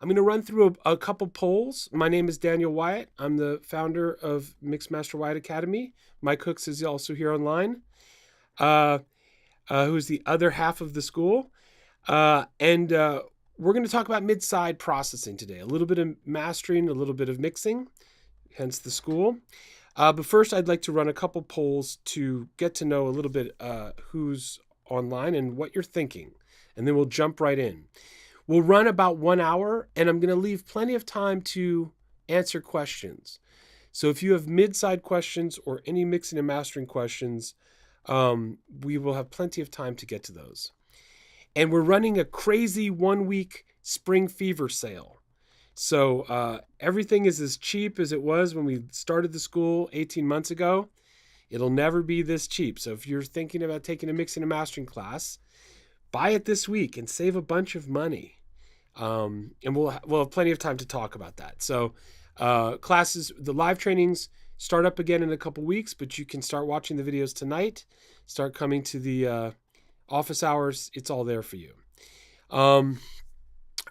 I'm going to run through a couple polls. My name is Daniel Wyatt. I'm the founder of Mixmaster Wyatt Academy. Mike Hooks is also here online, who's the other half of the school. And we're going to talk about mid-side processing today. A little bit of mastering, a little bit of mixing, hence the school. But first, I'd like to run a couple polls to get to know a little bit who's online and what you're thinking. And then we'll jump right in. We'll run about 1 hour, and I'm going to leave plenty of time to answer questions. So if you have mid-side questions or any mixing and mastering questions, we will have plenty of time to get to those. And we're running a crazy 1-week spring fever sale. So everything is as cheap as it was when we started the school 18 months ago. It'll never be this cheap. So if you're thinking about taking a mixing and mastering class, buy it this week and save a bunch of money. And we'll have plenty of time to talk about that. So classes, the live trainings start up again in a couple weeks, but you can start watching the videos tonight, start coming to the office hours. It's all there for you.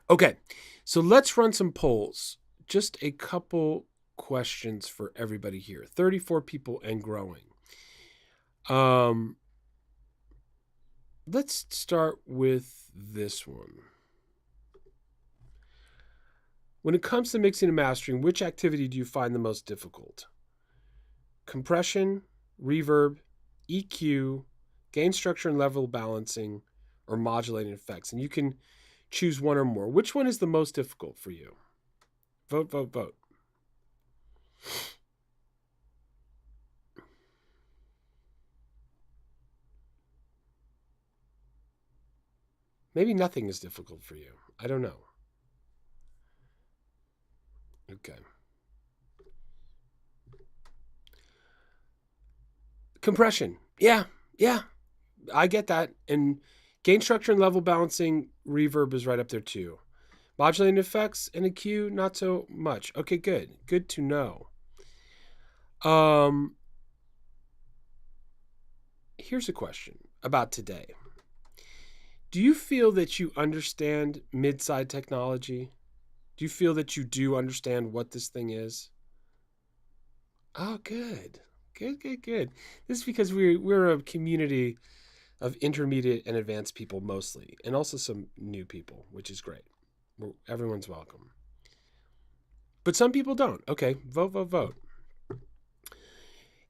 Okay, so let's run some polls. Just a couple questions for everybody here. 34 people and growing. Let's start with this one. When it comes to mixing and mastering, which activity do you find the most difficult? Compression, reverb, EQ, gain structure and level balancing, or modulating effects? And you can choose one or more. Which one is the most difficult for you? Vote, vote, vote. Maybe nothing is difficult for you. I don't know. Okay. Compression. Yeah. I get that. And gain structure and level balancing, reverb is right up there too. Modulating effects and EQ, not so much. Okay, good. Good to know. Here's a question about today. Do you feel that you understand mid-side technology? Do you feel that you do understand what this thing is? Oh, good. Good. This is because we're a community of intermediate and advanced people mostly, and also some new people, which is great. Everyone's welcome. But some people don't. Okay, vote.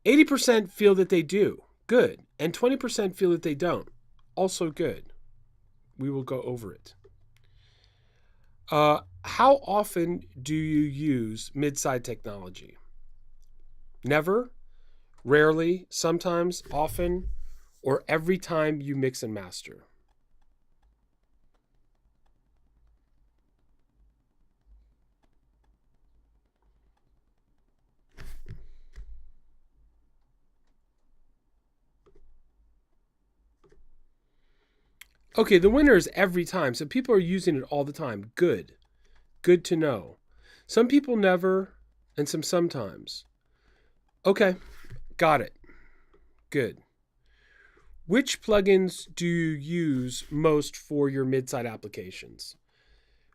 80% feel that they do. Good. And 20% feel that they don't. Also good. We will go over it. How often do you use mid-side technology? Never, rarely, sometimes, often, or every time you mix and master? Okay, the winner is every time. So people are using it all the time. Good. Good to know. Some people never, and some sometimes. Okay, got it. Good. Which plugins do you use most for your mid-side applications?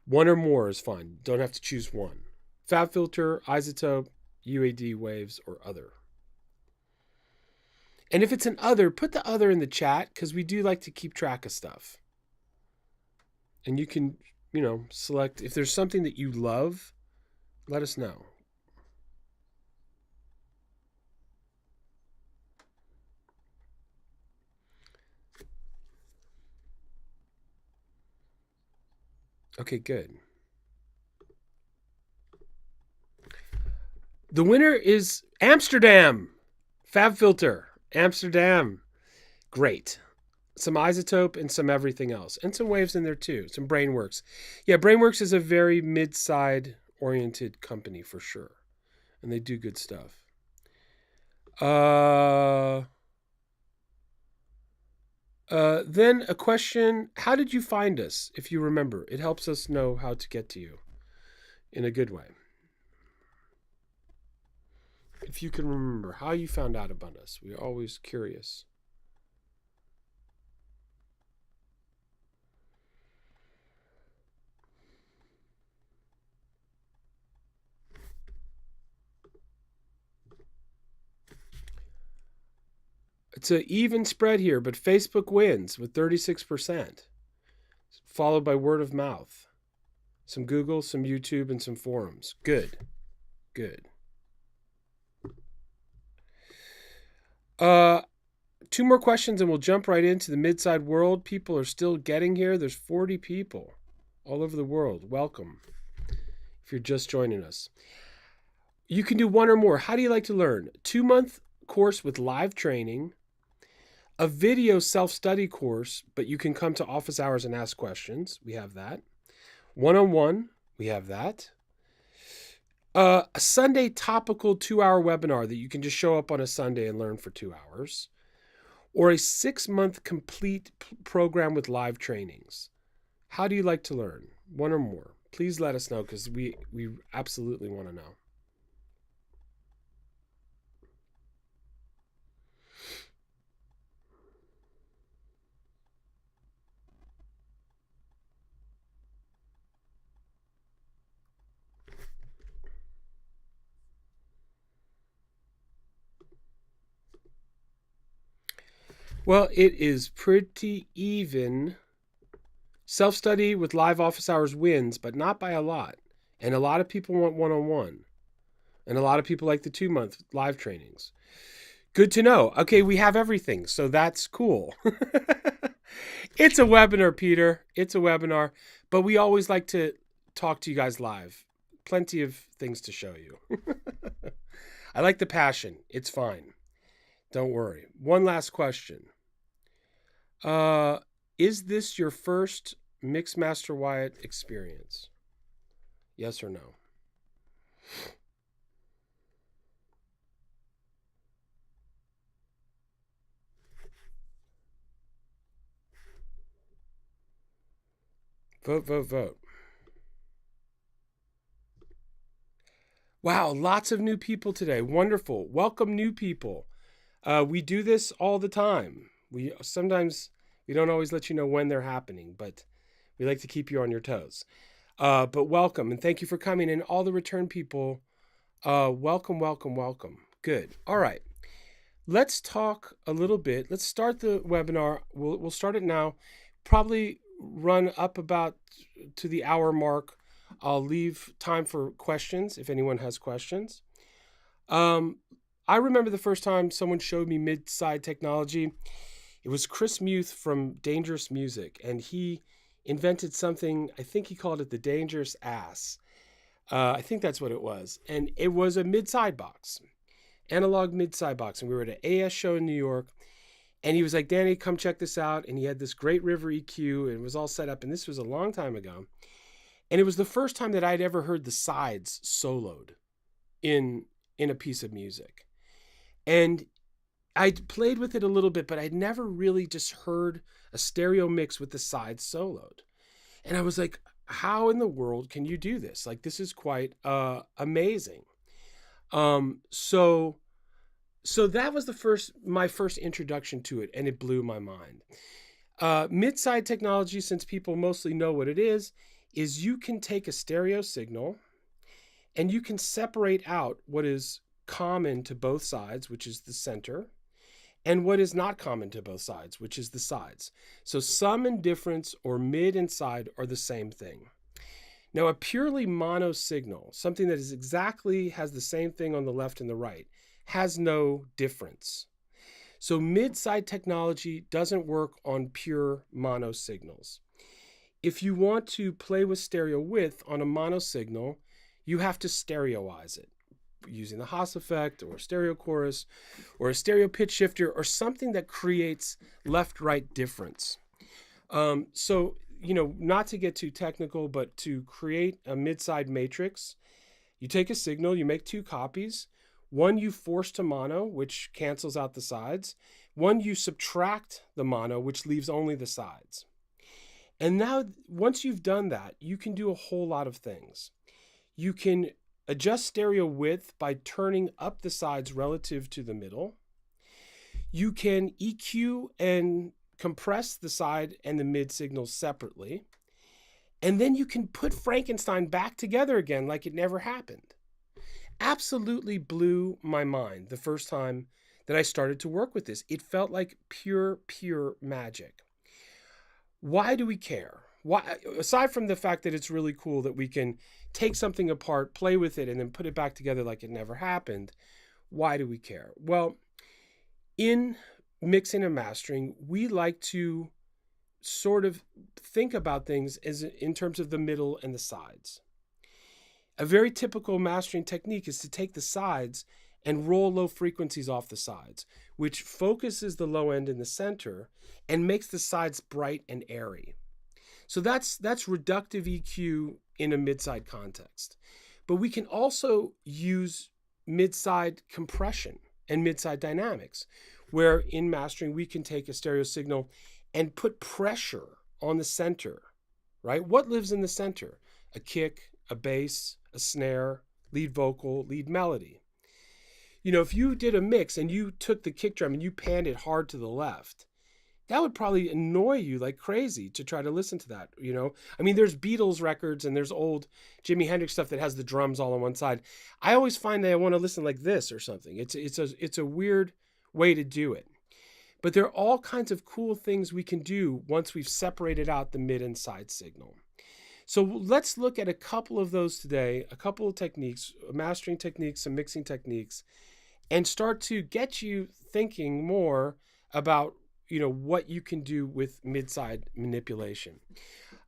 One or more is fine. Don't have to choose one. FabFilter, iZotope, UAD Waves, or other. And if it's an other, put the other in the chat because we do like to keep track of stuff. And you can, select if there's something that you love, let us know. Okay, good. The winner is Amsterdam. FabFilter. Amsterdam. Great. Some iZotope and some everything else. And some Waves in there too. Some BrainWorks. Yeah, BrainWorks is a very mid-side oriented company for sure. And they do good stuff. Then a question, how did you find us, if you remember? It helps us know how to get to you in a good way. If you can remember how you found out about us. We're always curious. It's an even spread here, but Facebook wins with 36%, followed by word of mouth. Some Google, some YouTube, and some forums. Good. Two more questions and we'll jump right into the Midside world. People are still getting here. There's 40 people all over the world. Welcome if you're just joining us. You can do one or more. How do you like to learn? 2-month course with live training, a video self-study course, but you can come to office hours and ask questions. We have that. One-on-one, we have that. A Sunday topical 2-hour webinar that you can just show up on a Sunday and learn for 2 hours. Or a 6-month complete program with live trainings. How do you like to learn? One or more. Please let us know because we absolutely want to know. Well, it is pretty even. Self-study with live office hours wins, but not by a lot. And a lot of people want one-on-one. And a lot of people like the 2-month live trainings. Good to know. Okay, we have everything, so that's cool. It's a webinar, Peter. It's a webinar. But we always like to talk to you guys live. Plenty of things to show you. I like the passion. It's fine. Don't worry. One last question. Is this your first Mixmaster Wyatt experience? Yes or no? Vote. Wow, lots of new people today. Wonderful. Welcome, new people. We do this all the time. Sometimes we don't always let you know when they're happening, but we like to keep you on your toes. But welcome, and thank you for coming. And all the return people, welcome. Good. All right. Let's talk a little bit. Let's start the webinar. We'll start it now. Probably run up about to the hour mark. I'll leave time for questions if anyone has questions. I remember the first time someone showed me Midside technology. It was Chris Muth from Dangerous Music, and he invented something, I think he called it the Dangerous Ass. I think that's what it was. And it was a Midside box, analog Midside box. And we were at an AS show in New York, and he was like, Danny, come check this out. And he had this great River EQ, and it was all set up. And this was a long time ago. And it was the first time that I'd ever heard the sides soloed in a piece of music. And I'd played with it a little bit, but I'd never really just heard a stereo mix with the sides soloed. And I was like, how in the world can you do this? Like, this is quite amazing. So that was my first introduction to it, and it blew my mind. Midside technology, since people mostly know what it is you can take a stereo signal and you can separate out what is common to both sides, which is the center, and what is not common to both sides, which is the sides. So sum and difference, or mid and side, are the same thing. Now, a purely mono signal, something that has the same thing on the left and the right, has no difference. So mid-side technology doesn't work on pure mono signals. If you want to play with stereo width on a mono signal, you have to stereoize it using the Haas effect or stereo chorus or a stereo pitch shifter or something that creates left-right difference. So, not to get too technical, but to create a mid-side matrix, you take a signal, you make 2 copies. One you force to mono, which cancels out the sides. One you subtract the mono, which leaves only the sides. And now, once you've done that, you can do a whole lot of things. You can adjust stereo width by turning up the sides relative to the middle. You can EQ and compress the side and the mid signals separately. And then you can put Frankenstein back together again like it never happened. Absolutely blew my mind the first time that I started to work with this. It felt like pure magic. Why do we care? Why, aside from the fact that it's really cool that we can take something apart, play with it, and then put it back together like it never happened, why do we care? Well, in mixing and mastering, we like to sort of think about things as in terms of the middle and the sides. A very typical mastering technique is to take the sides and roll low frequencies off the sides, which focuses the low end in the center and makes the sides bright and airy. So that's reductive EQ in a mid-side context. But we can also use mid-side compression and mid-side dynamics, where in mastering we can take a stereo signal and put pressure on the center, right? What lives in the center? A kick, a bass, a snare, lead vocal, lead melody. You know, if you did a mix and you took the kick drum and you panned it hard to the left, that would probably annoy you like crazy to try to listen to that, you know? I mean, there's Beatles records and there's old Jimi Hendrix stuff that has the drums all on one side. I always find that I want to listen like this or something. It's a weird way to do it. But there are all kinds of cool things we can do once we've separated out the mid and side signal. So let's look at a couple of those today, a couple of techniques, mastering techniques, some mixing techniques, and start to get you thinking more about, you know, what you can do with mid-side manipulation.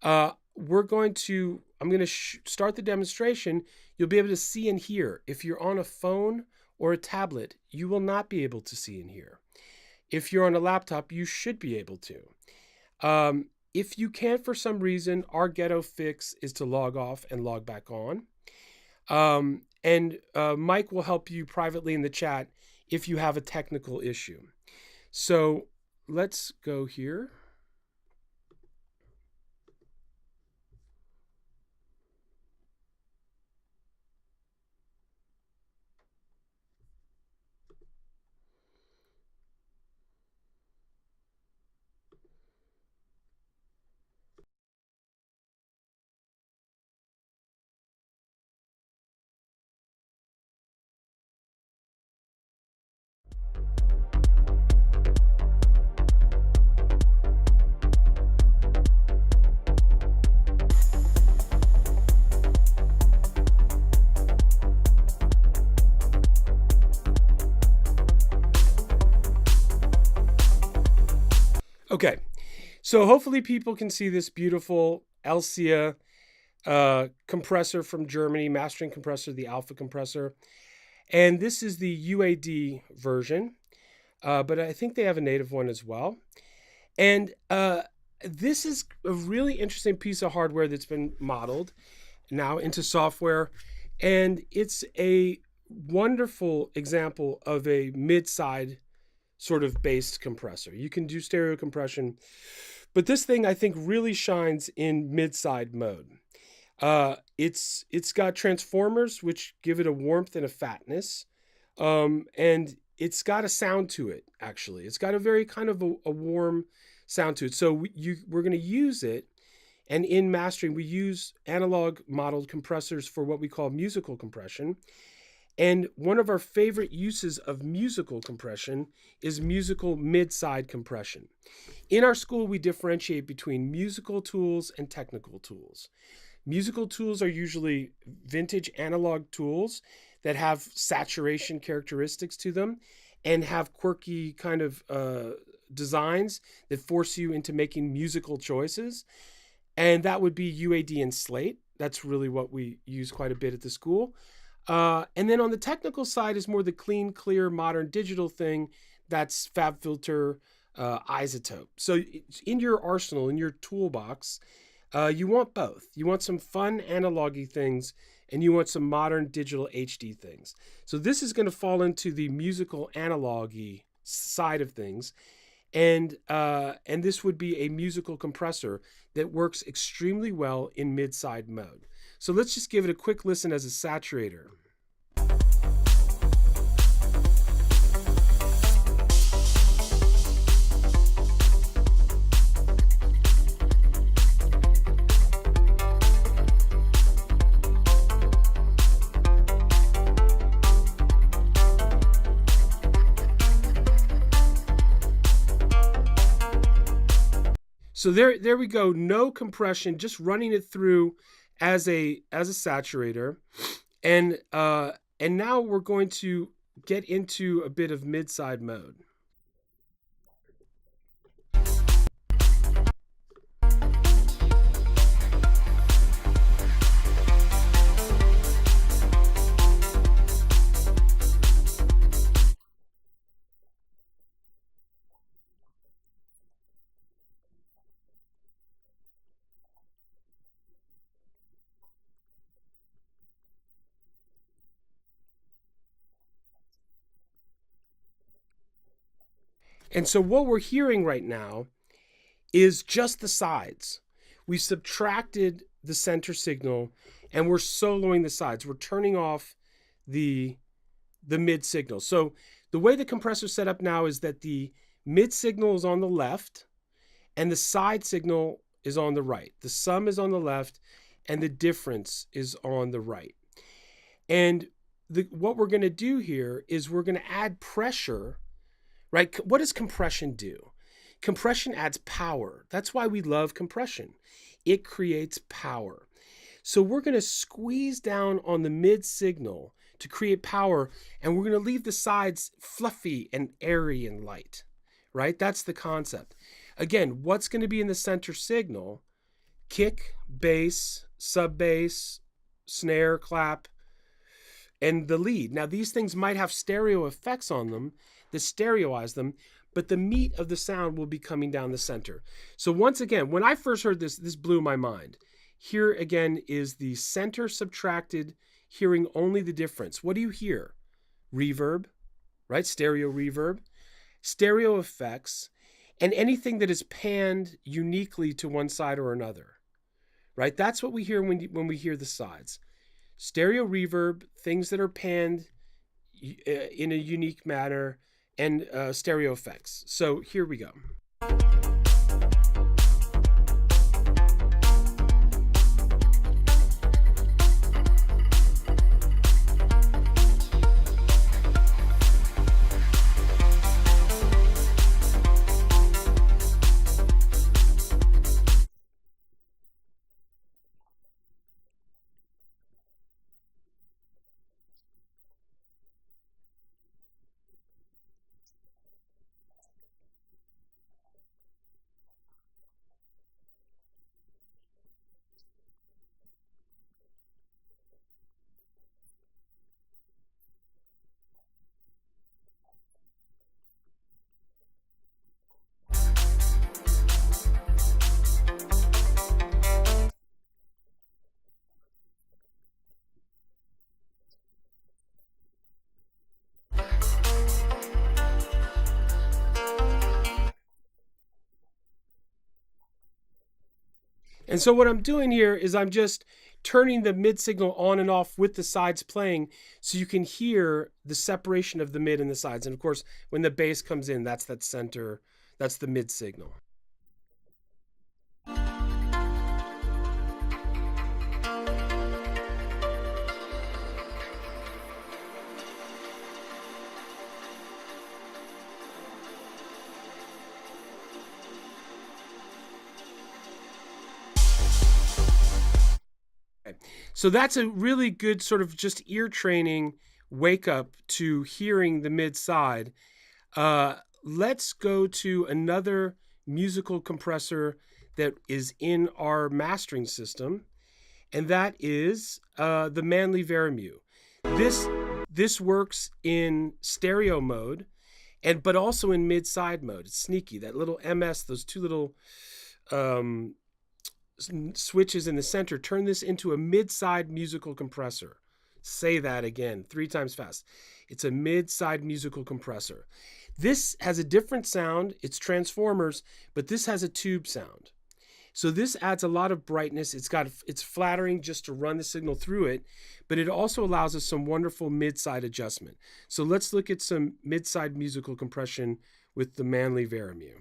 I'm going to start the demonstration. You'll be able to see and hear. If you're on a phone or a tablet, you will not be able to see and hear. If you're on a laptop, you should be able to. If you can't for some reason, our ghetto fix is to log off and log back on. Mike will help you privately in the chat if you have a technical issue. So let's go here. Okay, so hopefully people can see this beautiful Elsia compressor from Germany, mastering compressor, the Alpha compressor. And this is the UAD version, but I think they have a native one as well. And this is a really interesting piece of hardware that's been modeled now into software. And it's a wonderful example of a mid-side sort of based compressor. You can do stereo compression, but this thing I think really shines in mid-side mode. It's got transformers which give it a warmth and a fatness, and it's got a sound to it. Actually, it's got a very kind of a warm sound to it. So we're going to use it, and in mastering we use analog modeled compressors for what we call musical compression. And one of our favorite uses of musical compression is musical mid-side compression. In our school, we differentiate between musical tools and technical tools. Musical tools are usually vintage analog tools that have saturation characteristics to them and have quirky kind of designs that force you into making musical choices. And that would be UAD and Slate. That's really what we use quite a bit at the school. And then on the technical side is more the clean, clear, modern digital thing. That's FabFilter, iZotope. So in your arsenal, in your toolbox, you want both. You want some fun analogy things, and you want some modern digital HD things. So this is going to fall into the musical analogy side of things. And this would be a musical compressor that works extremely well in mid-side mode. So let's just give it a quick listen as a saturator. So there we go. No compression, just running it through as a saturator. And now we're going to get into a bit of mid-side mode. And so what we're hearing right now is just the sides. We subtracted the center signal and we're soloing the sides. We're turning off the mid signal. So the way the compressor is set up now is that the mid signal is on the left and the side signal is on the right. The sum is on the left and the difference is on the right. And what we're going to do here is we're going to add pressure, right? What does compression do? Compression adds power. That's why we love compression. It creates power. So we're going to squeeze down on the mid signal to create power, and we're going to leave the sides fluffy and airy and light, right? That's the concept. Again, what's going to be in the center signal? Kick, bass, sub bass, snare, clap, and the lead. Now, these things might have stereo effects on them that stereoize them, but the meat of the sound will be coming down the center. So once again, when I first heard this blew my mind. Here again is the center subtracted, hearing only the difference. What do you hear? Reverb, right? Stereo reverb, stereo effects, and anything that is panned uniquely to one side or another, right? That's what we hear when we hear the sides. Stereo reverb, things that are panned in a unique manner, and stereo effects. So here we go. And so what I'm doing here is I'm just turning the mid signal on and off with the sides playing so you can hear the separation of the mid and the sides. And of course, when the bass comes in, that's that center, that's the mid signal. So that's a really good sort of just ear training wake up to hearing the mid side. Let's go to another musical compressor that is in our mastering system, and that is the Manley Veremu. This works in stereo mode, but also in mid side mode. It's sneaky. That little MS, those two little switches in the center, turn this into a mid-side musical compressor. Say that again 3 times fast. It's a mid-side musical compressor. This has a different sound. It's transformers, but this has a tube sound. So this adds a lot of brightness. It's flattering just to run the signal through it, but it also allows us some wonderful mid-side adjustment. So let's look at some mid-side musical compression with the Manley Veremu.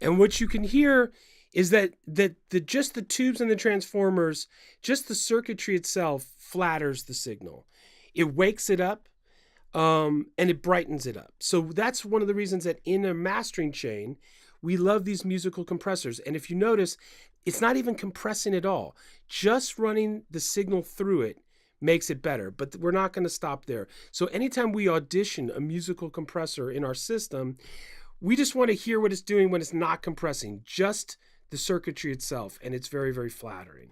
And what you can hear is that just the tubes and the transformers, just the circuitry itself flatters the signal. It wakes it up, and it brightens it up. So that's one of the reasons that in a mastering chain, we love these musical compressors. And if you notice, it's not even compressing at all. Just running the signal through it makes it better, but we're not going to stop there. So anytime we audition a musical compressor in our system, we just want to hear what it's doing when it's not compressing, just the circuitry itself, and it's very, very flattering.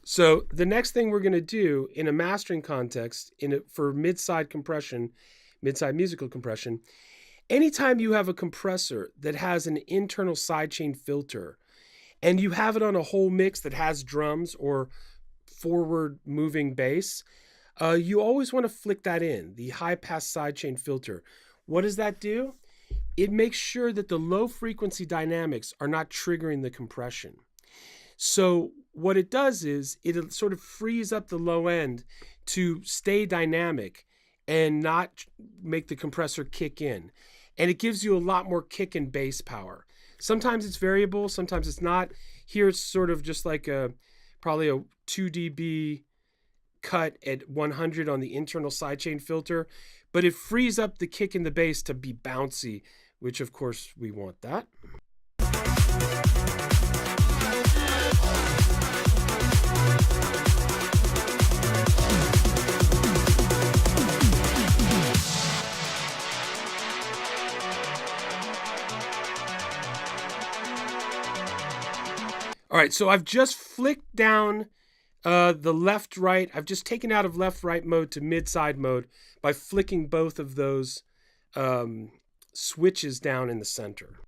So the next thing we're going to do in a mastering context for mid-side compression, mid-side musical compression, anytime you have a compressor that has an internal sidechain filter and you have it on a whole mix that has drums or forward moving bass, you always want to flick that in, the high pass sidechain filter. What does that do? It makes sure that the low frequency dynamics are not triggering the compression. So what it does is it sort of frees up the low end to stay dynamic and not make the compressor kick in. And it gives you a lot more kick and bass power. Sometimes it's variable, sometimes it's not. Here it's sort of just like probably a 2 dB cut at 100 on the internal sidechain filter, but it frees up the kick and the bass to be bouncy, which of course we want that. All right, so I've just flicked down the left-right. I've just taken out of left-right mode to mid-side mode by flicking both of those switches down in the center.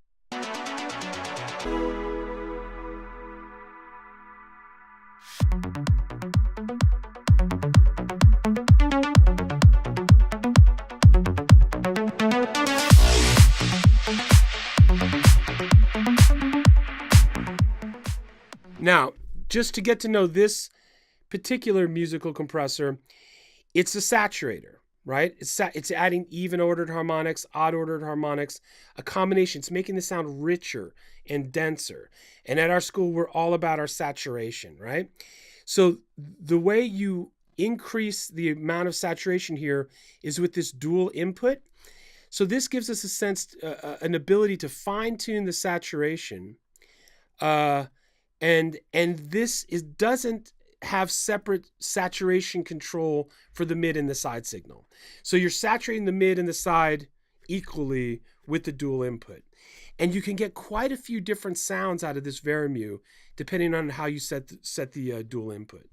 Now, just to get to know this particular musical compressor, it's a saturator, right? It's adding even ordered harmonics, odd ordered harmonics, a combination. It's making the sound richer and denser. And at our school, we're all about our saturation, right? So the way you increase the amount of saturation here is with this dual input. So this gives us a sense, an ability to fine tune the saturation. And this doesn't have separate saturation control for the mid and the side signal. So you're saturating the mid and the side equally with the dual input. And you can get quite a few different sounds out of this Varimu depending on how you set the dual input.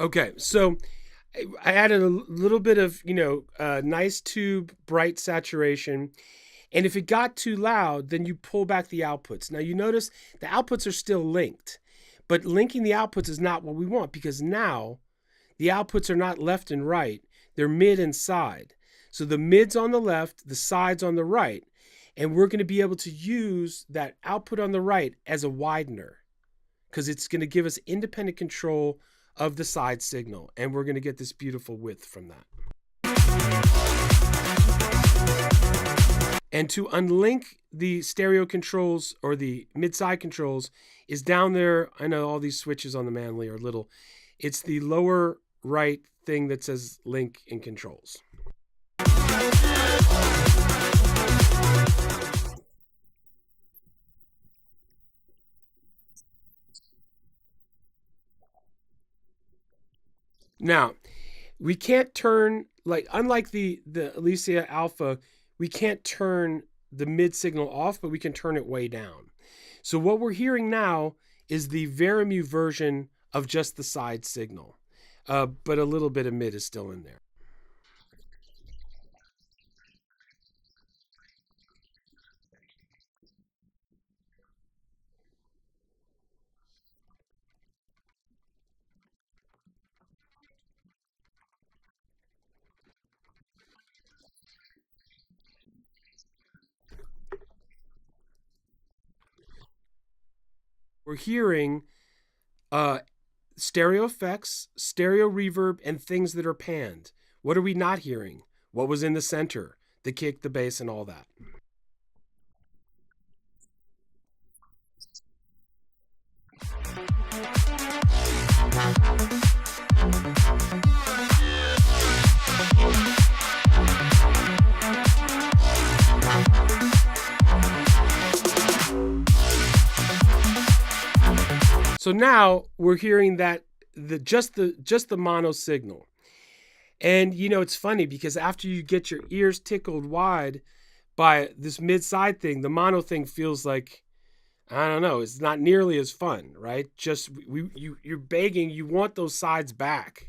Okay, so I added a little bit of, nice tube, bright saturation. And if it got too loud, then you pull back the outputs. Now you notice the outputs are still linked, but linking the outputs is not what we want because now the outputs are not left and right. They're mid and side. So the mid's on the left, the side's on the right. And we're going to be able to use that output on the right as a widener because it's going to give us independent control of the side signal, and we're going to get this beautiful width from that. And to unlink the stereo controls or the mid-side controls is down there. I know all these switches on the Manley are little. It's the lower right thing that says link and controls. Now, we can't turn, unlike the Alesia Alpha, we can't turn the mid signal off, but we can turn it way down. So what we're hearing now is the Veremu version of just the side signal, but a little bit of mid is still in there. We're hearing stereo effects, stereo reverb, and things that are panned. What are we not hearing? What was in the center? The kick, the bass, and all that. So now we're hearing that just the mono signal. And it's funny because after you get your ears tickled wide by this mid-side thing, the mono thing feels like, I don't know, it's not nearly as fun, right? Just you're begging, you want those sides back.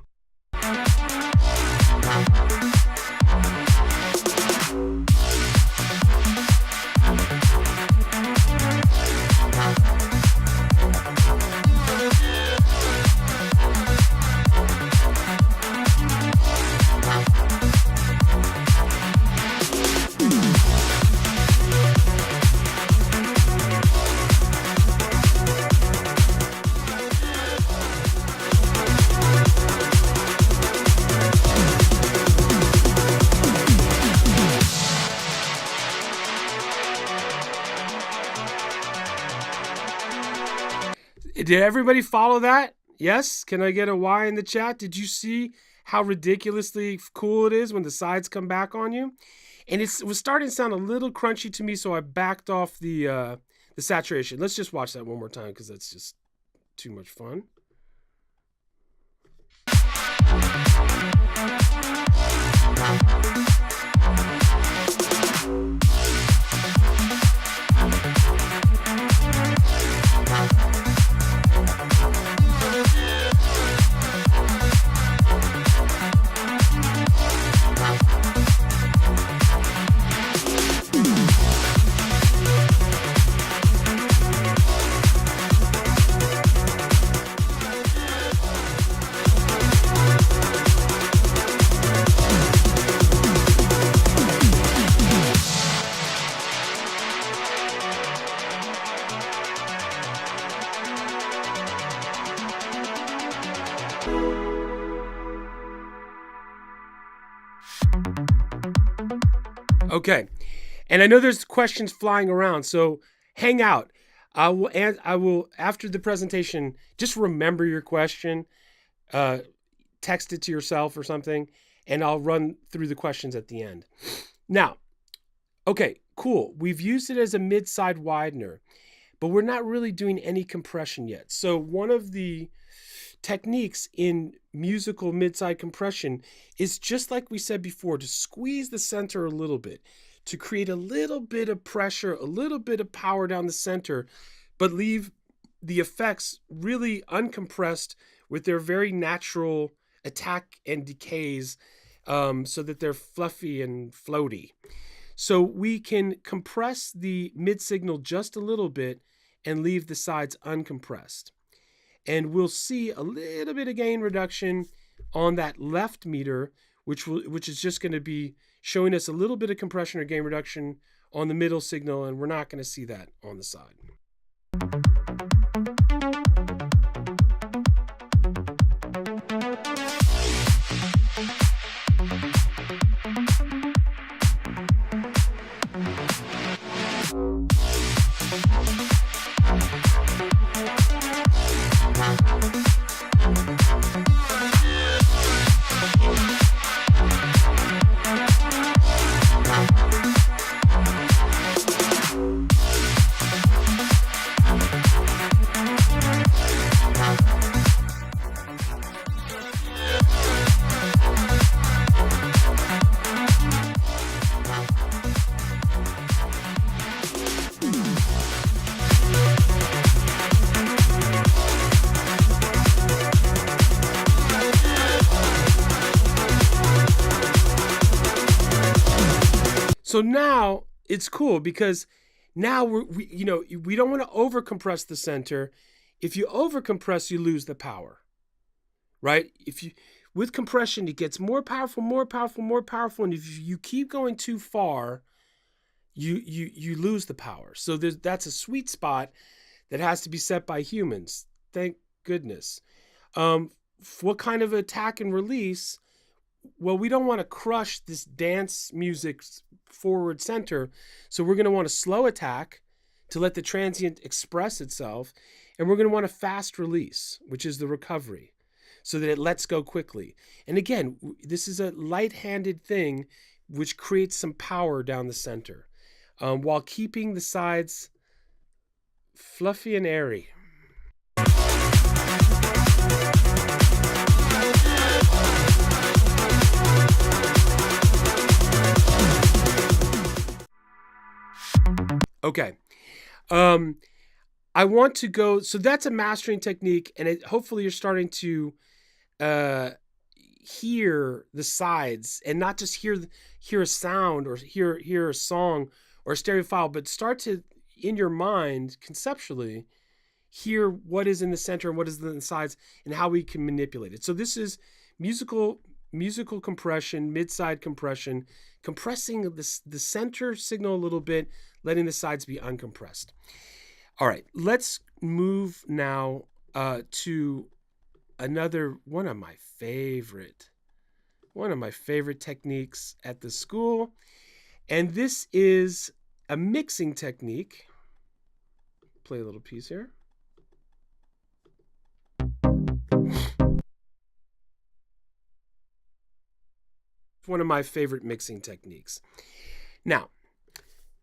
Did everybody follow that? Yes? Can I get a Y in the chat? Did you see how ridiculously cool it is when the sides come back on you? And it was starting to sound a little crunchy to me, so I backed off the saturation. Let's just watch that one more time because that's just too much fun. Okay, and I know there's questions flying around, so hang out. I will after the presentation, just remember your question, text it to yourself or something, and I'll run through the questions at the end. Now, okay, cool. We've used it as a mid-side widener, but we're not really doing any compression yet. So one of the techniques in musical mid-side compression is just like we said before, to squeeze the center a little bit, to create a little bit of pressure, a little bit of power down the center, but leave the effects really uncompressed with their very natural attack and decays, so that they're fluffy and floaty. So we can compress the mid signal just a little bit and leave the sides uncompressed. And we'll see a little bit of gain reduction on that left meter, which is just going to be showing us a little bit of compression or gain reduction on the middle signal, and we're not going to see that on the side. So now it's cool because now we don't want to over compress the center. If you over compress, you lose the power, right? With compression, it gets more powerful, more powerful, more powerful, and if you keep going too far, you lose the power. So that's a sweet spot that has to be set by humans. Thank goodness. What kind of attack and release? Well, we don't want to crush this dance music's forward center, so we're going to want a slow attack to let the transient express itself, and we're going to want a fast release, which is the recovery, so that it lets go quickly. And again, this is a light-handed thing which creates some power down the center, while keeping the sides fluffy and airy. Okay. I want to go, so that's a mastering technique, and hopefully you're starting to hear the sides and not just hear a sound or hear a song or a stereo file, but start to, in your mind, conceptually, hear what is in the center and what is in the sides and how we can manipulate it. So this is musical compression, mid-side compression, compressing the center signal a little bit, letting the sides be uncompressed. All right, let's move now to another one of my favorite techniques at the school, and this is a mixing technique. Play a little piece here. One of my favorite mixing techniques. Now,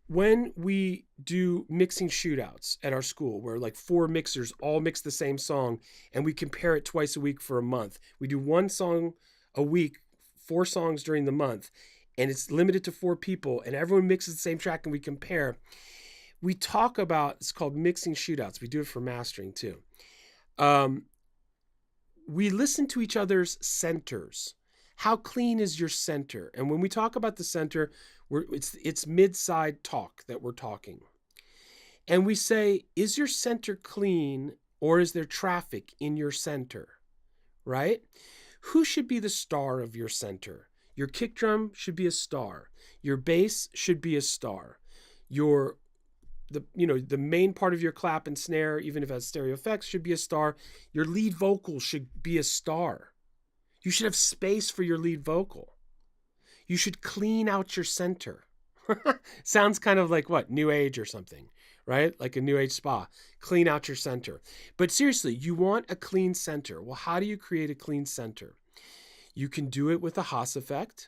when we do mixing shootouts at our school, where like 4 mixers all mix the same song and we compare it twice a week for a month, we do 1 song a week, 4 songs during the month, and it's limited to 4 people, and everyone mixes the same track and we compare. We talk about, it's called mixing shootouts. We do it for mastering too. We listen to each other's centers. How clean is your center? And when we talk about the center, it's mid-side talk that we're talking. And we say, is your center clean or is there traffic in your center? Right? Who should be the star of your center? Your kick drum should be a star. Your bass should be a star. The main part of your clap and snare, even if it has stereo effects, should be a star. Your lead vocal should be a star. You should have space for your lead vocal. You should clean out your center. Sounds kind of like what? New Age or something, right? Like a New Age spa. Clean out your center. But seriously, you want a clean center. Well, how do you create a clean center? You can do it with a Haas effect,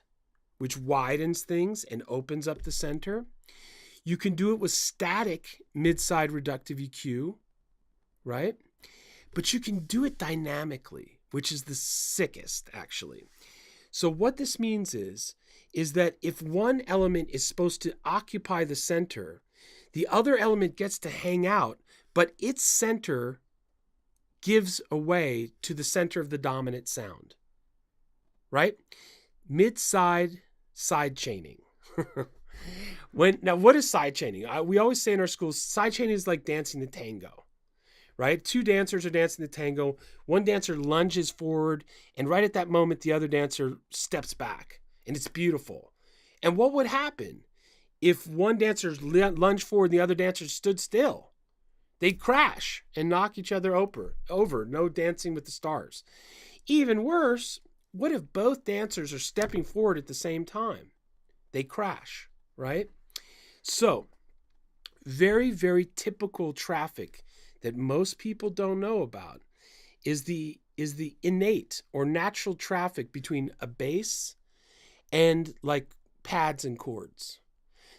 which widens things and opens up the center. You can do it with static mid-side reductive EQ, right? But you can do it dynamically, which is the sickest, actually. So what this means is that if one element is supposed to occupy the center, the other element gets to hang out, but its center gives away to the center of the dominant sound, right? Mid-side side chaining. Now, what is side chaining? We always say in our schools, side chaining is like dancing the tango. Right? 2 dancers are dancing the tango. One dancer lunges forward, and right at that moment, the other dancer steps back, and it's beautiful. And what would happen if one dancer lunged forward and the other dancer stood still? They'd crash and knock each other over. No Dancing with the Stars. Even worse, what if both dancers are stepping forward at the same time? They crash, right? So, very, very typical traffic that most people don't know about is the innate or natural traffic between a bass and like pads and chords.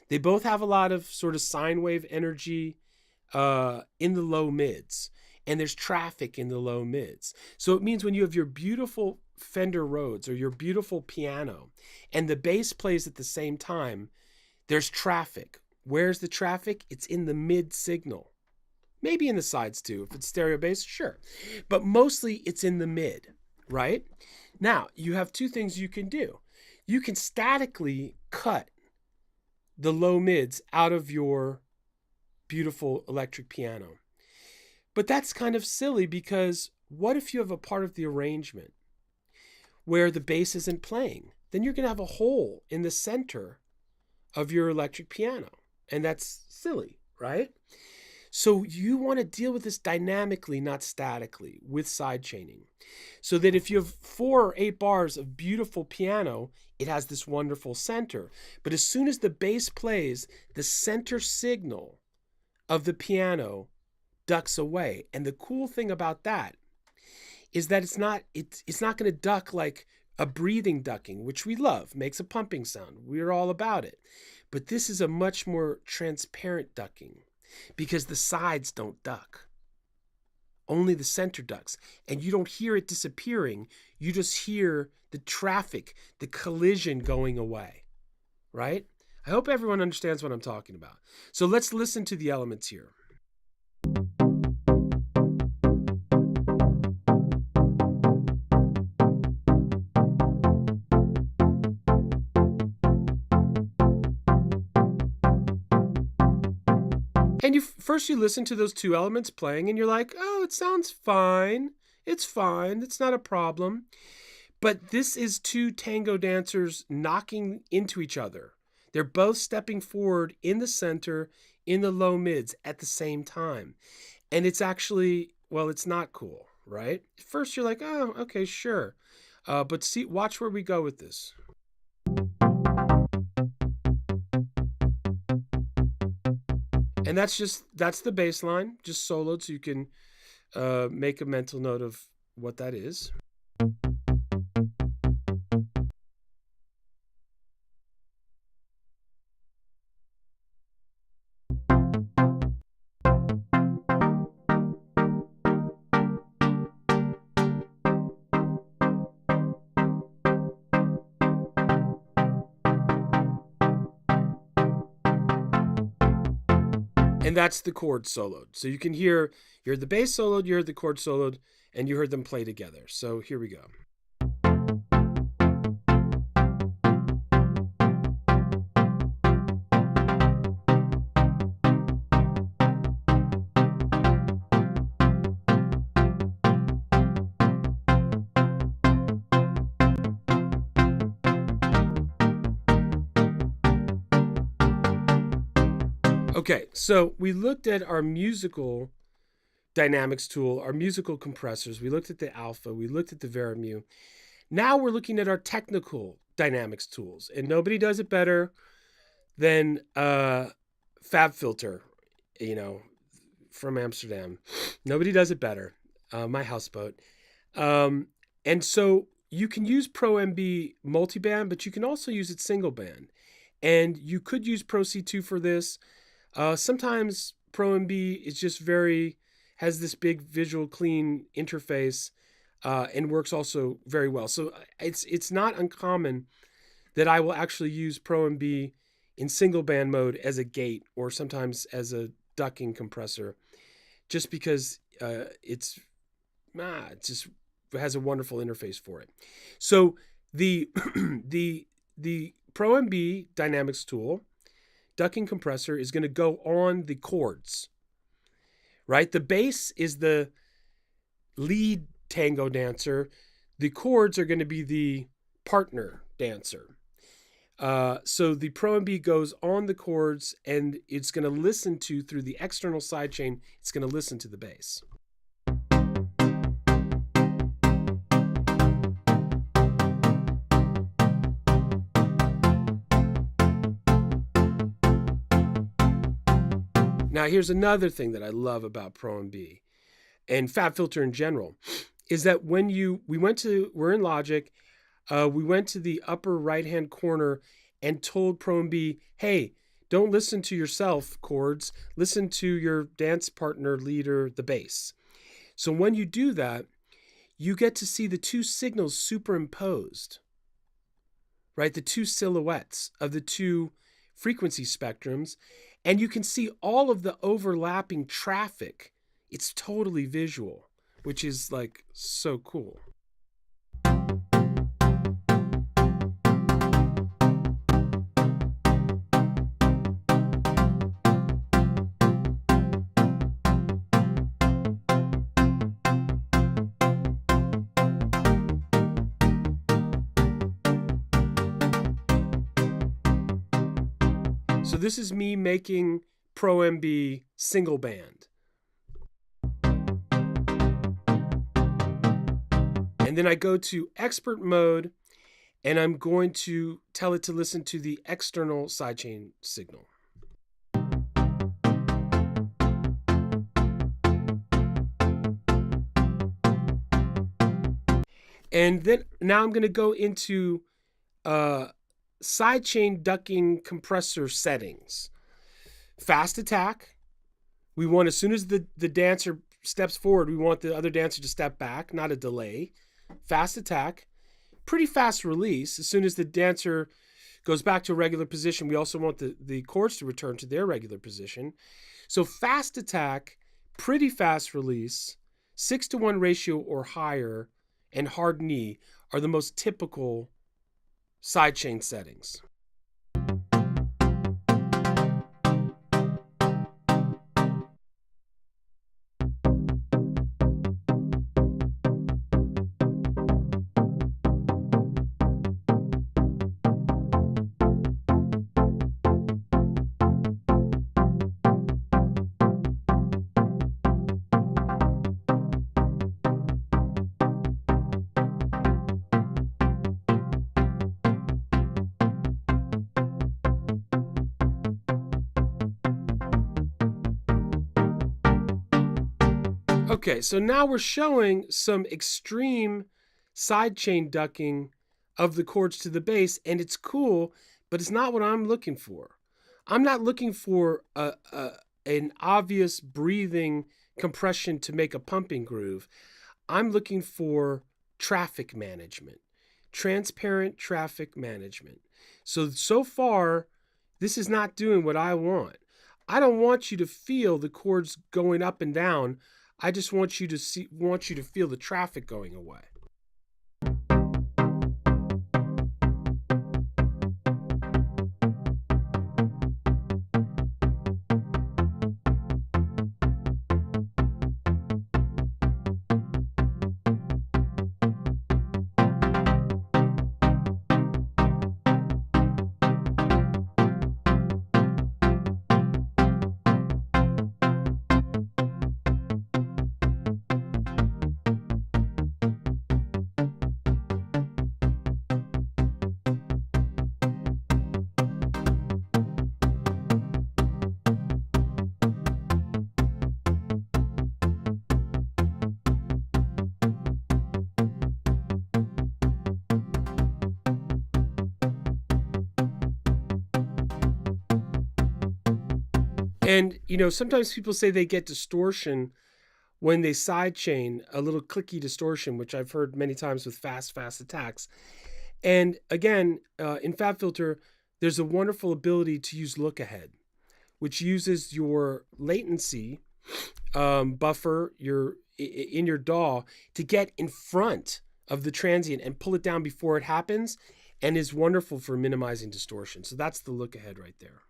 They both have a lot of sort of sine wave energy in the low mids, and there's traffic in the low mids. So it means when you have your beautiful Fender Rhodes or your beautiful piano and the bass plays at the same time, there's traffic. Where's the traffic? It's in the mid signal. Maybe in the sides too. If it's stereo bass, sure. But mostly it's in the mid, right? Now, you have 2 things you can do. You can statically cut the low mids out of your beautiful electric piano. But that's kind of silly, because what if you have a part of the arrangement where the bass isn't playing? Then you're going to have a hole in the center of your electric piano. And that's silly, right? So you want to deal with this dynamically, not statically, with side chaining. So that if you have 4 or 8 bars of beautiful piano, it has this wonderful center. But as soon as the bass plays, the center signal of the piano ducks away. And the cool thing about that is that it's not going to duck like a breathing ducking, which we love, makes a pumping sound. We're all about it. But this is a much more transparent ducking, because the sides don't duck. Only the center ducks. And you don't hear it disappearing. You just hear the traffic, the collision going away, right? I hope everyone understands what I'm talking about. So let's listen to the elements here. And first you listen to those 2 elements playing and you're like, oh, it sounds fine. It's fine. It's not a problem. But this is 2 tango dancers knocking into each other. They're both stepping forward in the center, in the low mids at the same time. And it's actually, well, it's not cool, right? At first you're like, oh, okay, sure. But watch where we go with this. And that's the bass line, just soloed, so you can make a mental note of what that is. And that's the chord soloed. So you can you heard the bass soloed, you heard the chord soloed, and you heard them play together. So here we go. Okay, so we looked at our musical dynamics tool, our musical compressors. We looked at the Alpha. We looked at the Veramu. Now we're looking at our technical dynamics tools, and nobody does it better than FabFilter, from Amsterdam. Nobody does it better. My houseboat. And so you can use Pro MB multiband, but you can also use it single band. And you could use Pro C2 for this. Sometimes Pro MB is just has this big visual clean interface and works also very well. So it's not uncommon that I will actually use Pro MB in single band mode as a gate, or sometimes as a ducking compressor, just because it just has a wonderful interface for it. So the the Pro MB Dynamics tool, ducking compressor, is going to go on the chords, right? The bass is the lead tango dancer. The chords are going to be the partner dancer. So the Pro MB goes on the chords, and it's going to listen to, through the external sidechain, it's going to listen to the bass. Now, here's another thing that I love about Pro MB and FabFilter in general, is that when we're in Logic, we went to the upper right-hand corner and told Pro MB, hey, don't listen to yourself chords, listen to your dance partner leader, the bass. So when you do that, you get to see the 2 signals superimposed, right? The 2 silhouettes of the 2 frequency spectrums, and you can see all of the overlapping traffic. It's totally visual, which is like so cool. So this is me making Pro MB single band. And then I go to expert mode, and I'm going to tell it to listen to the external sidechain signal. And then now I'm going to go into sidechain ducking compressor settings. Fast attack. We want, as soon as the dancer steps forward, we want the other dancer to step back, not a delay. Fast attack. Pretty fast release. As soon as the dancer goes back to a regular position, we also want the chords to return to their regular position. So fast attack, pretty fast release, 6-to-1 ratio or higher, and hard knee are the most typical sidechain settings. Okay, so now we're showing some extreme sidechain ducking of the chords to the bass, and it's cool, but it's not what I'm looking for. I'm not looking for an obvious breathing compression to make a pumping groove. I'm looking for traffic management, transparent traffic management. So far, this is not doing what I want. I don't want you to feel the chords going up and down. I just want you to feel the traffic going away. And, sometimes people say they get distortion when they sidechain, a little clicky distortion, which I've heard many times with fast attacks. And again, in FabFilter, there's a wonderful ability to use look ahead, which uses your latency buffer in your DAW to get in front of the transient and pull it down before it happens, and is wonderful for minimizing distortion. So that's the look ahead right there.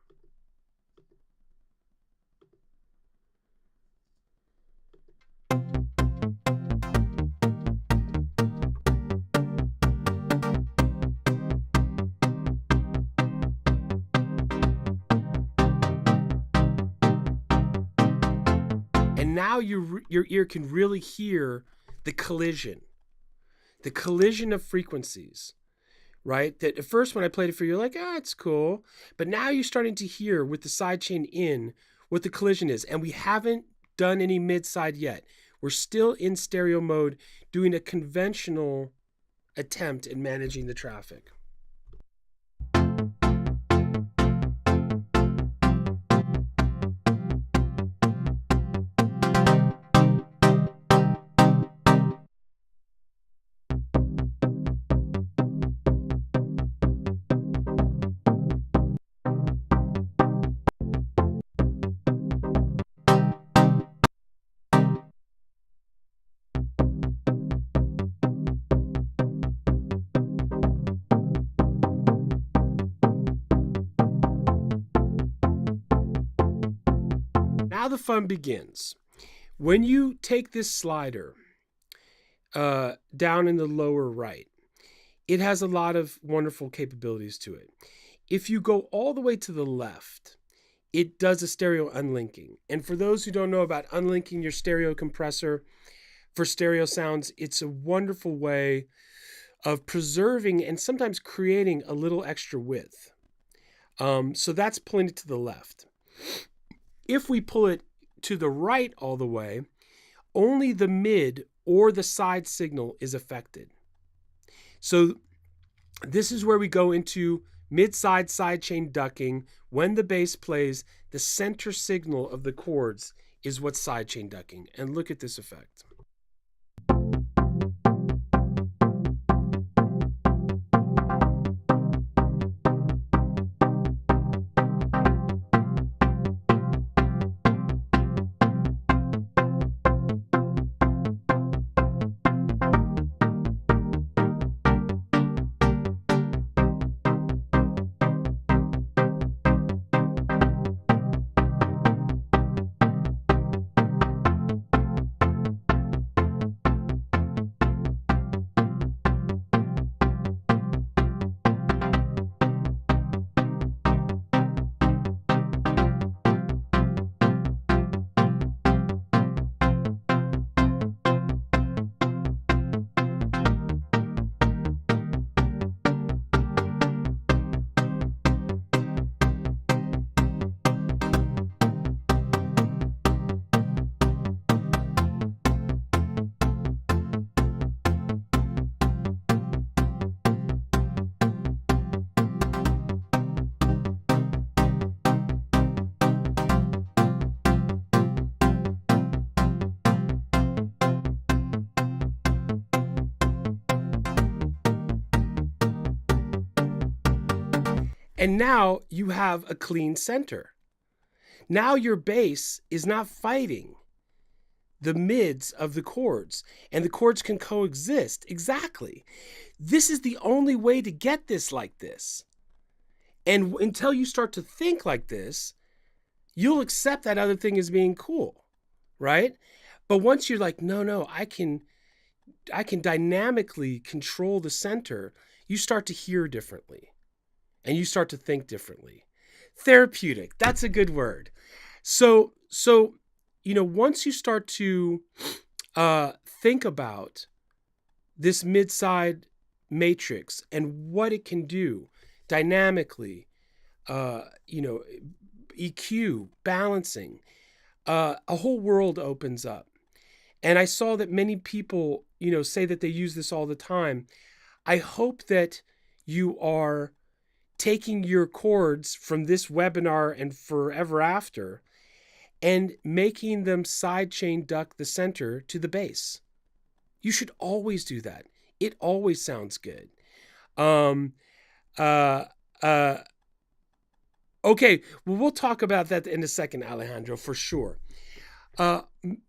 And now your ear can really hear the collision of frequencies, right? That at first when I played it for you, you're like, it's cool. But now you're starting to hear with the sidechain in what the collision is. And we haven't done any mid-side yet. We're still in stereo mode doing a conventional attempt at managing the traffic. Now the fun begins. When you take this slider down in the lower right, it has a lot of wonderful capabilities to it. If you go all the way to the left, it does a stereo unlinking. And for those who don't know about unlinking your stereo compressor for stereo sounds, it's a wonderful way of preserving and sometimes creating a little extra width. So that's pulling it to the left. If we pull it to the right all the way, only the mid or the side signal is affected. So this is where we go into mid-side sidechain ducking. When the bass plays, the center signal of the chords is what's sidechain ducking. And look at this effect. And now you have a clean center. Now your bass is not fighting the mids of the chords, and the chords can coexist. Exactly. This is the only way to get this like this. And until you start to think like this, you'll accept that other thing as being cool, right? But once you're like, no, I can dynamically control the center, you start to hear differently. And you start to think differently. Therapeutic, that's a good word. So once you start to think about this mid-side matrix and what it can do dynamically, EQ, balancing, a whole world opens up. And I saw that many people, say that they use this all the time. I hope that you are taking your chords from this webinar and forever after and making them sidechain duck the center to the bass. You should always do that. It always sounds good. Okay, well, we'll talk about that in a second, Alejandro, for sure.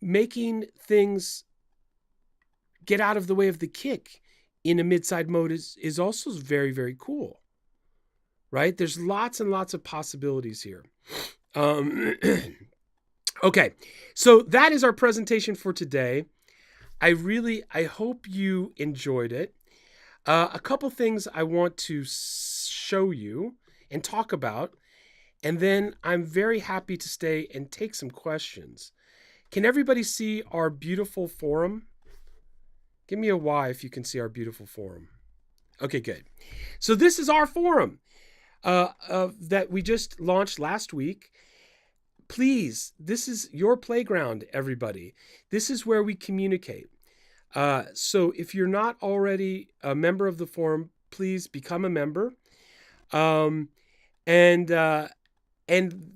Making things get out of the way of the kick in a mid-side mode is also very, very cool. Right? There's lots and lots of possibilities here. Okay, so that is our presentation for today. I hope you enjoyed it. A couple things I want to show you and talk about, and then I'm very happy to stay and take some questions. Can everybody see our beautiful forum? Give me a Y if you can see our beautiful forum. Okay, good. So this is our forum. That we just launched last week. Please, this is your playground, everybody. This is where we communicate. So if you're not already a member of the forum, please become a member. And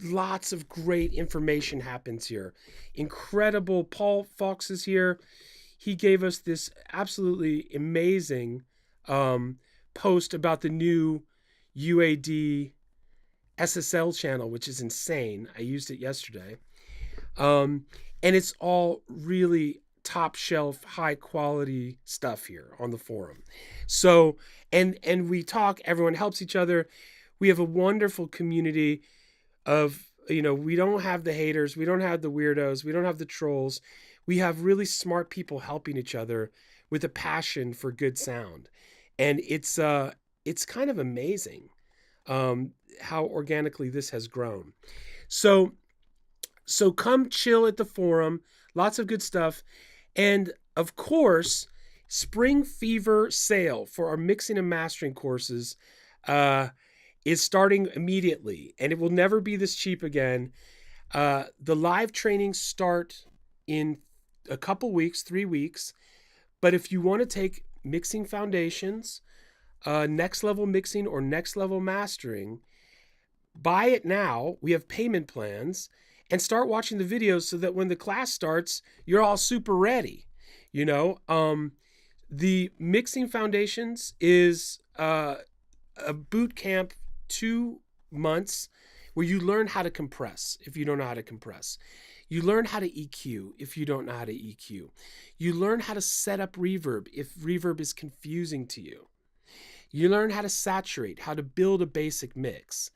lots of great information happens here. Incredible. Paul Fox is here. He gave us this absolutely amazing post about the new UAD SSL channel, which is insane. I used it yesterday. And it's all really top shelf, high quality stuff here on the forum. So, and we talk, everyone helps each other. We have a wonderful community of, we don't have the haters. We don't have the weirdos. We don't have the trolls. We have really smart people helping each other with a passion for good sound. And it's kind of amazing. how organically this has grown. So come chill at the forum. Lots of good stuff. And of course, Spring Fever sale for our mixing and mastering courses is starting immediately, and it will never be this cheap again. The live trainings start in a couple weeks, 3 weeks. But if you want to take mixing foundations, next level mixing, or next level mastering, buy it now. We have payment plans, and start watching the videos so that when the class starts, you're all super ready. The mixing foundations is a boot camp, 2 months, where you learn how to compress if you don't know how to compress. You learn how to EQ if you don't know how to EQ. You learn how to set up reverb if reverb is confusing to you. You learn how to saturate, how to build a basic mix.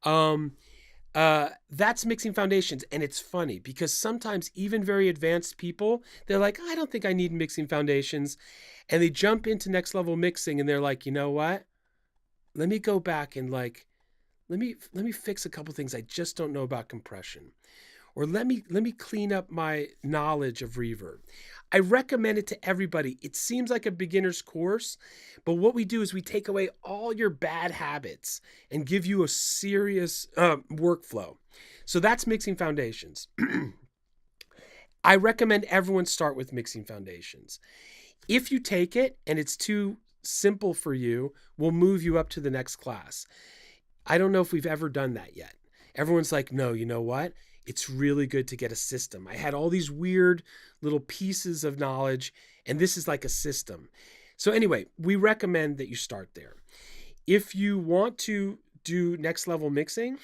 That's mixing foundations. And it's funny because sometimes even very advanced people, they're like, I don't think I need mixing foundations. And they jump into next level mixing and they're like, you know what? Let me go back and let me fix a couple things I just don't know about compression. Or let me clean up my knowledge of reverb. I recommend it to everybody. It seems like a beginner's course, but what we do is we take away all your bad habits and give you a serious workflow. So that's mixing foundations. I recommend everyone start with mixing foundations. If you take it and it's too simple for you, we'll move you up to the next class. I don't know if we've ever done that yet. Everyone's like, no, you know what? It's really good to get a system. I had all these weird little pieces of knowledge, and this is like a system. So anyway, we recommend that you start there. If you want to do next level mixing,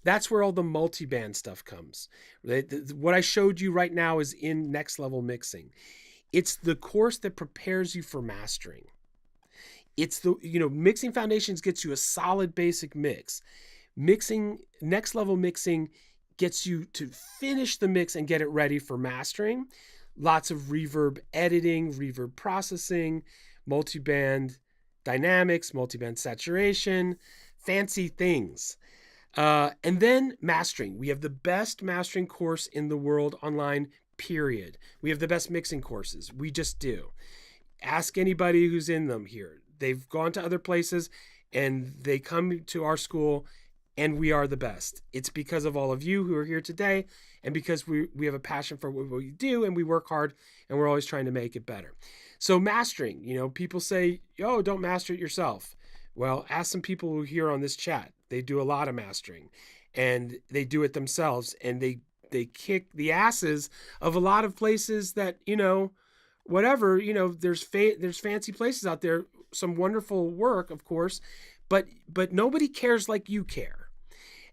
that's where all the multi-band stuff comes. What I showed you right now is in next level mixing. It's the course that prepares you for mastering. It's mixing foundations gets you a solid basic mix. Next level mixing gets you to finish the mix and get it ready for mastering. Lots of reverb editing, reverb processing, multiband dynamics, multiband saturation, fancy things. And then mastering. We have the best mastering course in the world online, period. We have the best mixing courses. We just do. Ask anybody who's in them here. They've gone to other places and they come to our school, and we are the best. It's because of all of you who are here today, and because we have a passion for what we do, and we work hard, and we're always trying to make it better. So mastering, people say, oh, don't master it yourself. Well, ask some people who are here on this chat. They do a lot of mastering, and they do it themselves, and they kick the asses of a lot of places that, whatever, there's fancy places out there, some wonderful work, of course, but nobody cares like you care.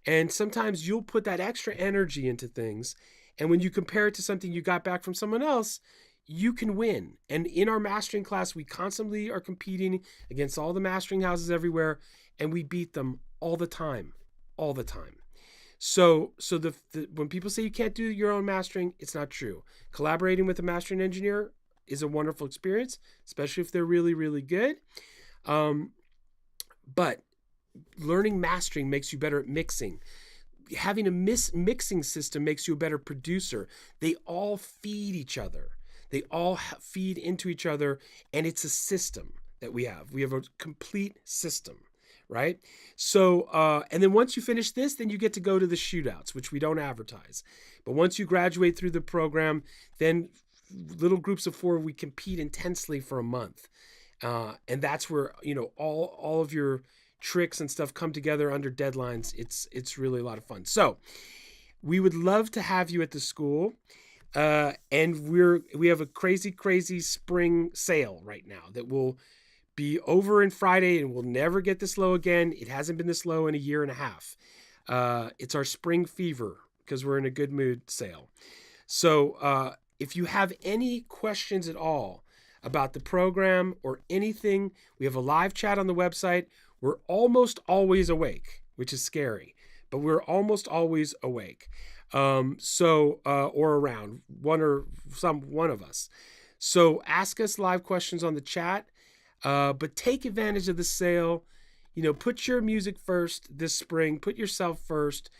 And sometimes you'll put that extra energy into things, and when you compare it to something you got back from someone else, you can win. And in our mastering class, we constantly are competing against all the mastering houses everywhere, and we beat them all the time. So when people say you can't do your own mastering, it's not true. Collaborating with a mastering engineer is a wonderful experience, especially if they're really, really good. But learning mastering makes you better at mixing. Having a mixing system makes you a better producer. They all feed each other. They all feed into each other, and it's a system that we have. We have a complete system, right? So, and then once you finish this, then you get to go to the shootouts, which we don't advertise. But once you graduate through the program, then little groups of 4, we compete intensely for a month. And that's where, all of your tricks and stuff come together under deadlines. It's really a lot of fun. So we would love to have you at the school. And we have a crazy spring sale right now that will be over in Friday, and we'll never get this low again. It hasn't been this low in a year and a half. It's our Spring Fever, because we're in a good mood sale. So if you have any questions at all about the program or anything, we have a live chat on the website. We're almost always awake, which is scary, but we're almost always awake. Or around one of us. So ask us live questions on the chat, but take advantage of the sale. put your music first this spring. Put yourself first.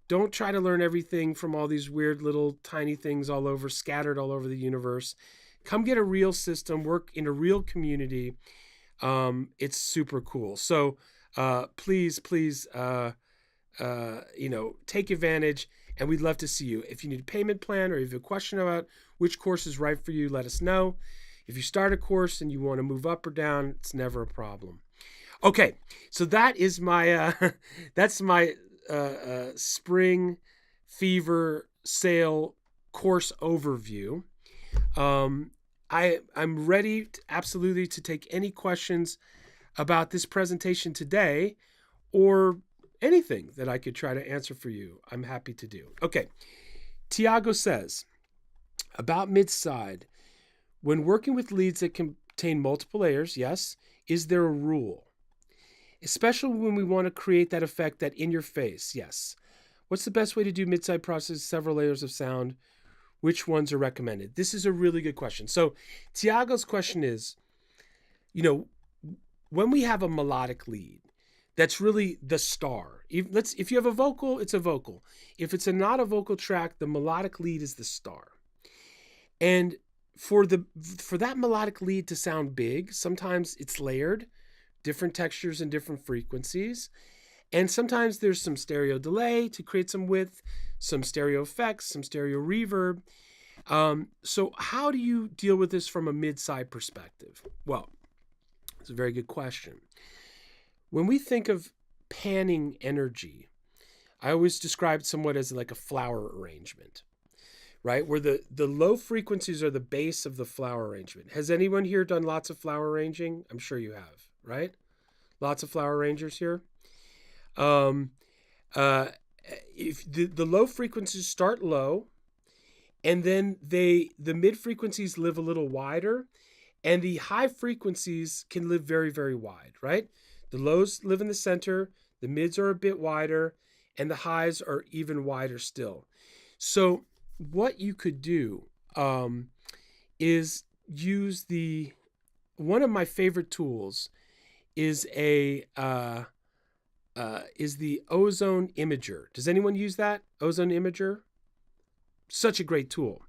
Don't try to learn everything from all these weird little tiny things all over, scattered all over the universe. Come get a real system, work in a real community. It's super cool. So please, take advantage, and we'd love to see you. If you need a payment plan or if you have a question about which course is right for you, let us know. If you start a course and you want to move up or down, it's never a problem. Okay, so that is my that's my spring fever sale course overview. I'm ready absolutely to take any questions about this presentation today, or anything that I could try to answer for you. I'm happy to do. Okay, Tiago says, about mid-side, when working with leads that contain multiple layers, yes, is there a rule? Especially when we want to create that effect, that in your face, yes. What's the best way to do mid-side process, several layers of sound? Which ones are recommended? This is a really good question. So Tiago's question is, when we have a melodic lead, that's really the star. If you have a vocal, it's a vocal. If it's not a vocal track, the melodic lead is the star. And for that melodic lead to sound big, sometimes it's layered, different textures and different frequencies. And sometimes there's some stereo delay to create some width, some stereo effects, some stereo reverb. So how do you deal with this from a mid-side perspective? Well, it's a very good question. When we think of panning energy, I always describe it somewhat as like a flower arrangement, right? Where the low frequencies are the base of the flower arrangement. Has anyone here done lots of flower arranging? I'm sure you have, right? Lots of flower arrangers here. If the low frequencies start low, and then the mid frequencies live a little wider, and the high frequencies can live very, very wide, right? The lows live in the center, the mids are a bit wider, and the highs are even wider still. So what you could do is use one of my favorite tools is the Ozone Imager. Does anyone use that? Ozone Imager? Such a great tool.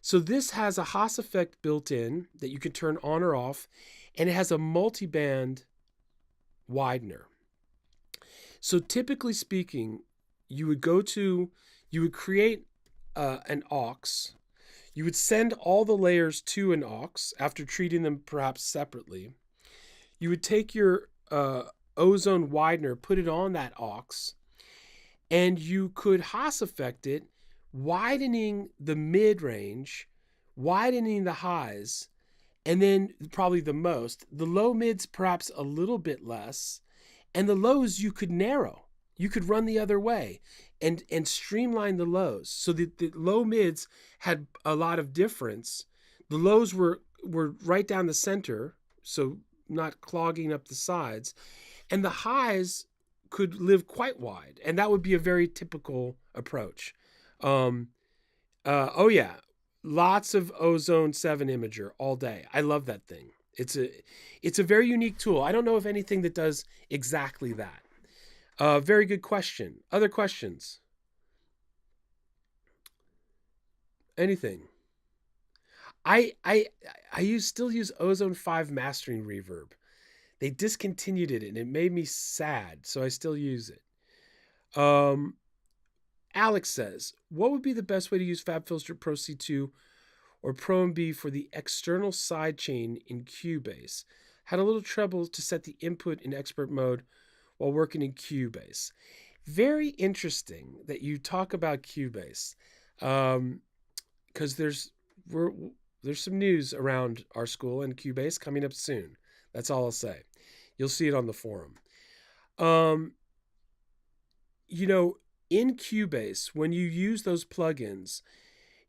So this has a Haas effect built in that you can turn on or off, and it has a multiband widener. So typically speaking, you would create an aux. You would send all the layers to an aux after treating them perhaps separately. You would take your ozone widener, put it on that aux, and you could Haas effect it, widening the mid-range, widening the highs, and then probably the low mids perhaps a little bit less, and the lows you could narrow. You could run the other way and streamline the lows. So the low mids had a lot of difference. The lows were right down the center, so not clogging up the sides. And the highs could live quite wide, and that would be a very typical approach. Lots of Ozone 7 Imager all day. I love that thing. It's a very unique tool. I don't know of anything that does exactly that. Very good question. Other questions? Anything? I still use Ozone 5 Mastering Reverb. They discontinued it and it made me sad, so I still use it. Alex says, what would be the best way to use FabFilter Pro C2 or Pro MB for the external sidechain in Cubase? Had a little trouble to set the input in expert mode while working in Cubase. Very interesting that you talk about Cubase, because there's some news around our school and Cubase coming up soon. That's all I'll say. You'll see it on the forum. In Cubase, when you use those plugins,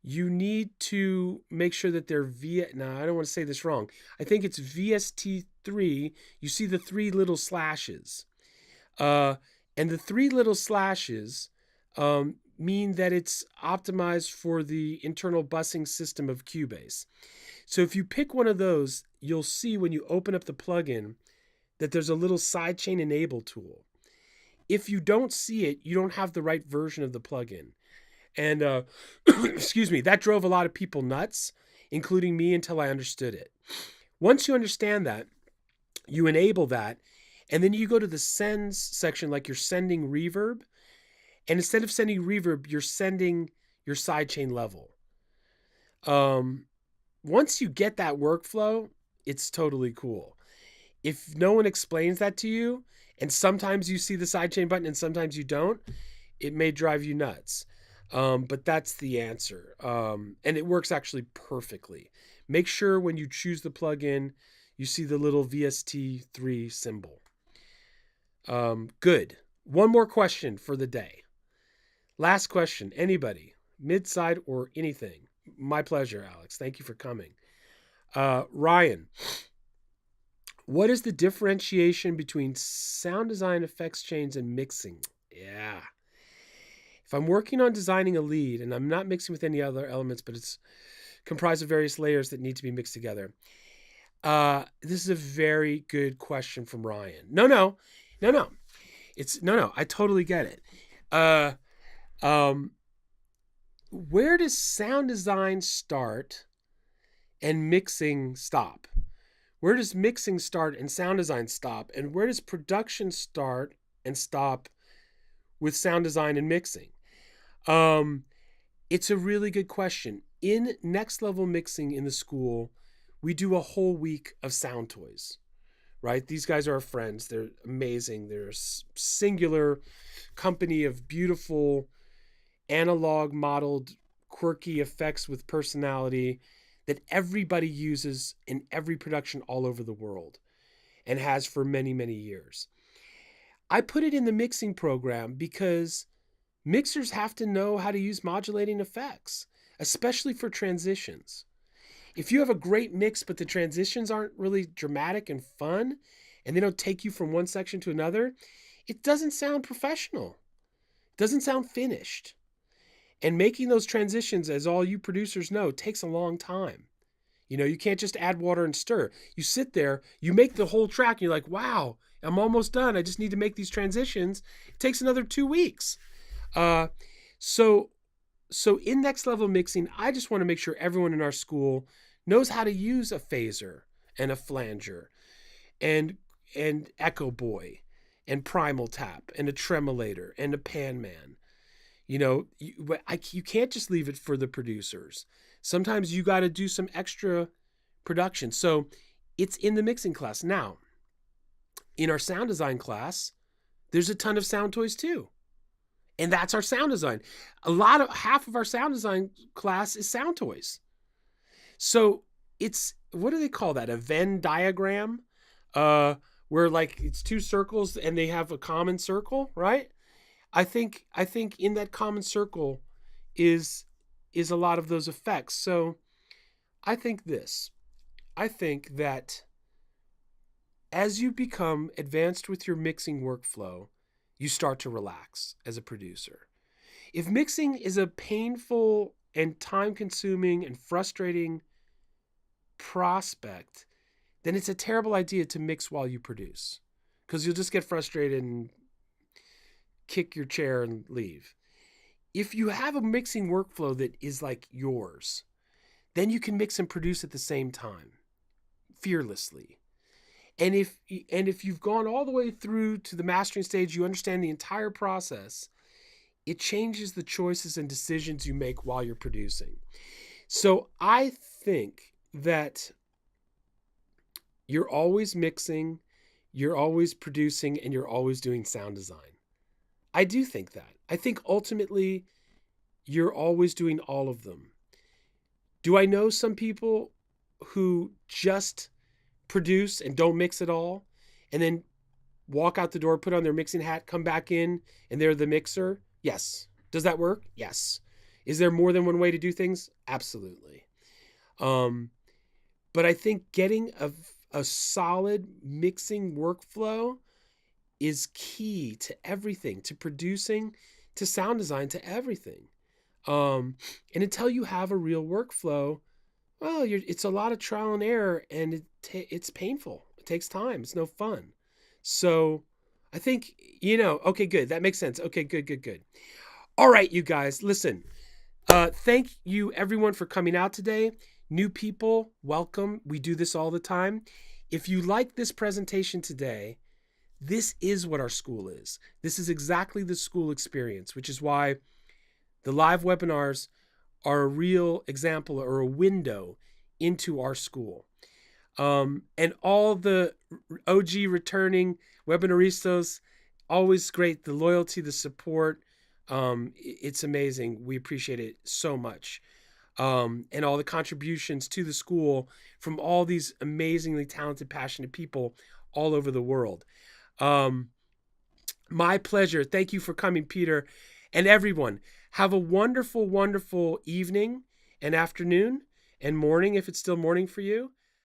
you need to make sure that they're now I don't want to say this wrong. I think it's VST3. You see the three little slashes. And the three little slashes mean that it's optimized for the internal busing system of Cubase. So if you pick one of those, you'll see when you open up the plugin, that there's a little sidechain enable tool. If you don't see it, you don't have the right version of the plugin. And excuse me, that drove a lot of people nuts, including me, until I understood it. Once you understand that, you enable that, and then you go to the sends section, like you're sending reverb. And instead of sending reverb, you're sending your sidechain level. Once you get that workflow, it's totally cool. If no one explains that to you, and sometimes you see the sidechain button and sometimes you don't, it may drive you nuts. But that's the answer. And it works actually perfectly. Make sure when you choose the plugin, you see the little VST3 symbol. Good. One more question for the day. Last question. Anybody, mid-side or anything? My pleasure, Alex. Thank you for coming. Ryan, what is the differentiation between sound design, effects chains, and mixing? Yeah. If I'm working on designing a lead and I'm not mixing with any other elements, but it's comprised of various layers that need to be mixed together. This is a very good question from Ryan. No. I totally get it. Where does sound design start and mixing stop? Where does mixing start and sound design stop? And where does production start and stop with sound design and mixing? It's a really good question. In Next Level Mixing in the school, we do a whole week of sound toys, right? These guys are our friends. They're amazing. They're a singular company of beautiful analog modeled quirky effects with personality that everybody uses in every production all over the world and has for many, many years. I put it in the mixing program because mixers have to know how to use modulating effects, especially for transitions. If you have a great mix, but the transitions aren't really dramatic and fun, and they don't take you from one section to another, it doesn't sound professional. It doesn't sound finished. And making those transitions, as all you producers know, takes a long time. You know, you can't just add water and stir. You sit there, you make the whole track, and you're like, wow, I'm almost done. I just need to make these transitions. It takes another 2 weeks. So in Next Level Mixing, I just want to make sure everyone in our school knows how to use a phaser and a flanger and Echo Boy and Primal Tap and a tremolator and a Pan Man. You know, you can't just leave it for the producers. Sometimes you got to do some extra production. So it's in the mixing class. Now, in our sound design class, there's a ton of sound toys too. And that's our sound design. Half of our sound design class is sound toys. So it's, what do they call that? A Venn diagram, where like it's 2 circles and they have a common circle, right? I think in that common circle is a lot of those effects. So I think that as you become advanced with your mixing workflow, you start to relax as a producer. If mixing is a painful and time-consuming and frustrating prospect, then it's a terrible idea to mix while you produce, because you'll just get frustrated and kick your chair and leave. If you have a mixing workflow that is like yours, then you can mix and produce at the same time, fearlessly. And if you've gone all the way through to the mastering stage, you understand the entire process, it changes the choices and decisions you make while you're producing. So I think that you're always mixing, you're always producing, and you're always doing sound design. I do think that. I think ultimately you're always doing all of them. Do I know some people who just produce and don't mix at all, and then walk out the door, put on their mixing hat, come back in, and they're the mixer? Yes. Does that work? Yes. Is there more than one way to do things? Absolutely. But I think getting a solid mixing workflow is key to everything, to producing, to sound design, to everything. And until you have a real workflow, well, it's a lot of trial and error, and it's painful. It takes time. It's no fun. So I think, okay, good. That makes sense. Okay, good, good, good. All right, you guys, listen. Thank you, everyone, for coming out today. New people, welcome. We do this all the time. If you like this presentation today, this is what our school is. This is exactly the school experience, which is why the live webinars are a real example or a window into our school. And all the OG returning webinaristas, always great. The loyalty, the support, it's amazing. We appreciate it so much. And all the contributions to the school from all these amazingly talented, passionate people all over the world. My pleasure. Thank you for coming, Peter. And everyone, have a wonderful, wonderful evening and afternoon and morning if it's still morning for you.